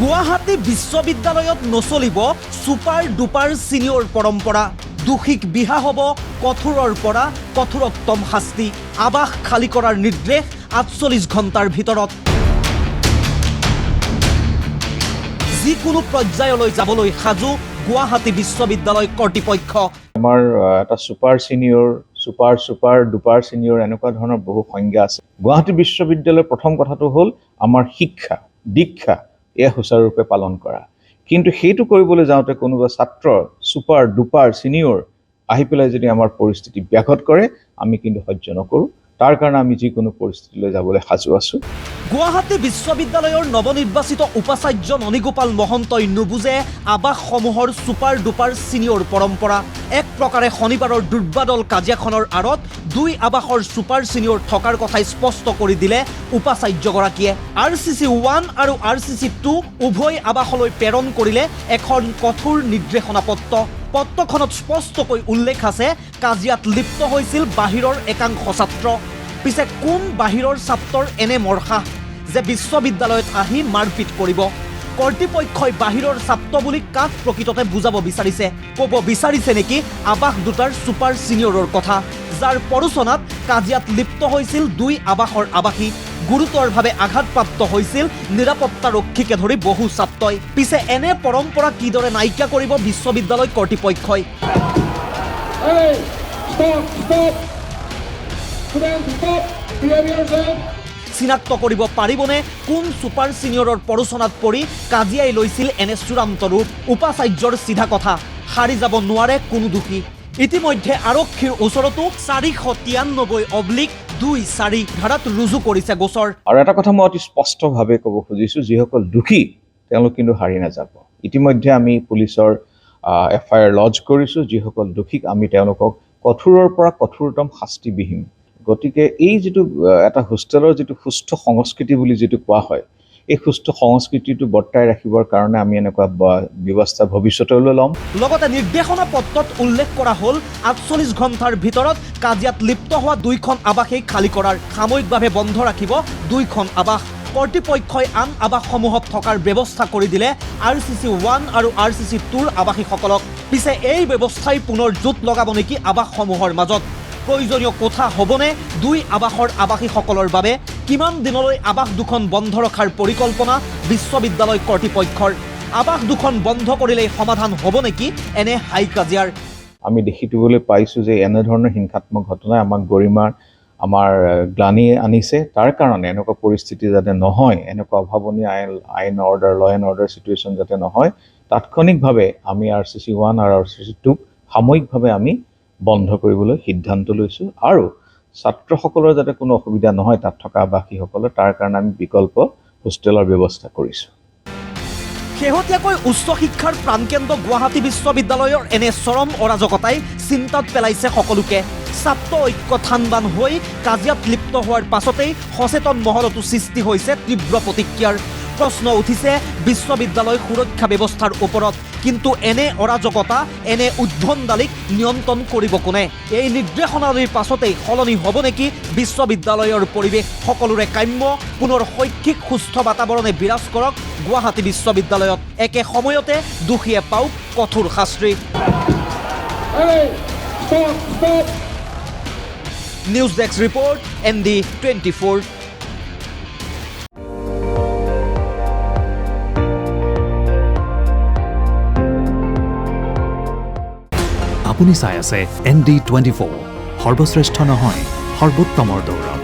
গুৱাহাটী বিশ্ববিদ্যালয়ত নচলিব super duper senior পৰম্পৰা। দোষীক বিহা হ'ব কঠোৰৰ পৰা কঠোৰতম শাস্তি। আবাস খালী কৰাৰ নিৰ্দেশ ৪৮ ঘণ্টাৰ ভিতৰত। যিকোনো পৰ্যায়লৈ যাবলৈ সাজু গুৱাহাটী বিশ্ববিদ্যালয় কৰ্তৃপক্ষ। আমাৰ এটা super senior, super duper senior এনেকুৱা ধৰণৰ বহু সংজ্ঞা আছে। গুৱাহাটী বিশ্ববিদ্যালয়ৰ প্ৰথম কথাটো হ'ল আমাৰ শিক্ষা দীক্ষা এয়া সুচাৰুৰূপে পালন কৰা। কিন্তু সেইটো কৰিবলৈ যাওঁতে কোনোবা ছাত্ৰ সুপাৰ ডুপাৰ সিনিয়ৰ আহি পেলাই যদি আমাৰ পৰিস্থিতি ব্যাঘাত কৰে, আমি কিন্তু সহ্য নকৰোঁ। তাৰ কাৰণে আমি যিকোনো পৰিস্থিতিলৈ যাবলৈ সাজু আছোঁ। গুৱাহাটী বিশ্ববিদ্যালয়ৰ নৱনিৰ্বাচিত উপাচাৰ্য ননীগোপাল মহন্তই নুবুজে আৱাসসমূহৰ সুপাৰ ডুপাৰ সিনিয়ৰ পৰম্পৰা। এক প্ৰকাৰে শনিবাৰৰ দুৰ্বাদল কাজিয়াখনৰ আঁৰত ২ আৱাসৰ সুপাৰ সিনিয়ৰ থকাৰ কথাই স্পষ্ট কৰি দিলে উপাচাৰ্যগৰাকীয়ে। RCC 1 আৰু RCC 2 উভয় আৱাসলৈ প্ৰেৰণ কৰিলে এখন কঠোৰ নিৰ্দেশনা পত্ৰ। পত্ৰখনত স্পষ্টকৈ উল্লেখ আছে, কাজিয়াত লিপ্ত হৈছিল বাহিৰৰ একাংশ ছাত্ৰ। পিছে কোন বাহিৰৰ ছাত্ৰৰ এনে মৰ্ষা যে বিশ্ববিদ্যালয়ত আহি মাৰপিট কৰিব? কৰ্তৃপক্ষই বাহিৰৰ ছাত্ৰ বুলি কাক প্ৰকৃততে বুজাব বিচাৰিছে? ক'ব বিচাৰিছে নেকি আৱাস দুটাৰ সুপাৰ ছিনিয়ৰৰ কথা, যাৰ পৰোচনাত কাজিয়াত লিপ্ত হৈছিল ২ আৱাসৰ আৱাসী। গুৰুতৰভাৱে আঘাতপ্ৰাপ্ত হৈছিল নিৰাপত্তাৰক্ষীকে ধৰি বহু ছাত্ৰই। পিছে এনে পৰম্পৰা কিদৰে নাইকিয়া কৰিব বিশ্ববিদ্যালয় কৰ্তৃপক্ষই? চিনাক্ত কৰিব পাৰিবনে কোন সুপাৰ ছিনিয়ৰৰ পৰোচনাত পৰি কাজিয়াই লৈছিল এনে চূড়ান্ত ৰূপ? উপাচাৰ্যৰ চিধা কথা, সাৰি যাব নোৱাৰে কোনো দোষী। ইতিমধ্যে আৰক্ষীৰ ওচৰতো 493/2/4 ধাৰাত ৰুজু কৰিছে গোচৰ। আৰু এটা কথা মই অতি স্পষ্টভাৱে ক'ব খুজিছোঁ, যিসকল দোষী তেওঁলোক কিন্তু হাৰি নাযাব। ইতিমধ্যে আমি পুলিচৰ FIR লজ কৰিছোঁ। যিসকল দোষীক আমি তেওঁলোকক কঠোৰৰ পৰা কঠোৰতম শাস্তি বিহিম। গতিকে এই যিটো এটা হোষ্টেলৰ যিটো সুস্থ সংস্কৃতি বুলি যিটো কোৱা হয়, এই সুস্থ সংস্কৃতিটো বৰ্তাই ৰাখিবৰ কাৰণে আমি এনেকুৱা ব্যৱস্থা ভৱিষ্যতলৈ ল'ম। লগতে নিৰ্দেশনা পত্ৰত উল্লেখ কৰা হ'ল ৪৮ ঘণ্টাৰ ভিতৰত কাজিয়াত লিপ্ত হোৱা 2খন আৱাসেই খালী কৰাৰ, সাময়িকভাৱে বন্ধ ৰাখিব 2খন আৱাস। কৰ্তৃপক্ষই আন আৱাসসমূহত থকাৰ ব্যৱস্থা কৰি দিলে RCC 1 আৰু RCC 2ৰ আৱাসীসকলক। পিছে এই ব্যৱস্থাই পুনৰ জোঁট লগাব নেকি আৱাসসমূহৰ মাজত? প্ৰয়োজনীয় কোঠা হ'বনে 2 আৱাসৰ আৱাসীসকলৰ বাবে? কিমান দিনলৈ আৱাস দুখন বন্ধ ৰখাৰ পৰিকল্পনা বিশ্ববিদ্যালয় কৰ্তৃপক্ষৰ? আৱাস দুখন বন্ধ কৰিলেই সমাধান হ'ব নেকি এনে হাই কাজিয়াৰ? আমি দেখিবলৈ পাইছোঁ যে এনেধৰণৰ হিংসাত্মক ঘটনাই আমাক গৰিমাৰ আমাৰ গ্লানি আনিছে। তাৰ কাৰণে এনেকুৱা পৰিস্থিতি যাতে নহয়, এনেকুৱা অভাৱনীয় আইন অৰ্ডাৰ ল এণ্ড অৰ্ডাৰ চিটুৱেশ্যন যাতে নহয়, তাৎক্ষণিকভাৱে আমি RCC 1 আৰু RCC 2ক সাময়িকভাৱে আমি বন্ধ কৰিবলৈ সিদ্ধান্ত লৈছোঁ। আৰু ছাত্ৰসকলৰ যাতে কোনো অসুবিধা নহয় তাত থকা আৱাসীসকলৰ, তাৰ কাৰণে আমি বিকল্প হোষ্টেলৰ ব্যৱস্থা কৰিছোঁ। শেহতীয়াকৈ উচ্চ শিক্ষাৰ প্ৰাণকেন্দ্ৰ গুৱাহাটী বিশ্ববিদ্যালয়ৰ এনে চৰম অৰাজকতাই চিন্তাত পেলাইছে সকলোকে। ছাত্ৰ ঐক্য থানবান হৈ কাজিয়াত লিপ্ত হোৱাৰ পাছতেই সচেতন মহলতো সৃষ্টি হৈছে তীব্ৰ প্ৰতিক্ৰিয়াৰ। প্ৰশ্ন উঠিছে বিশ্ববিদ্যালয় সুৰক্ষা ব্যৱস্থাৰ ওপৰত। কিন্তু এনে অৰাজকতা, এনে উদ্ভণ্ডালিক নিয়ন্ত্ৰণ কৰিব কোনে? এই নিৰ্দেশনালীৰ পাছতেই সলনি হ'ব নেকি বিশ্ববিদ্যালয়ৰ পৰিৱেশ? সকলোৰে কাম্য পুনৰ শৈক্ষিক সুস্থ বাতাবৰণে বিৰাজ কৰক গুৱাহাটী বিশ্ববিদ্যালয়ত। একে সময়তে দোষীয়ে পাওক কঠোৰ শাস্তি। News desk report, ND24। আপুনি চাই আছে ND24, সৰ্বশ্ৰেষ্ঠ নহয় সৰ্বোত্তমৰ দৌৰত।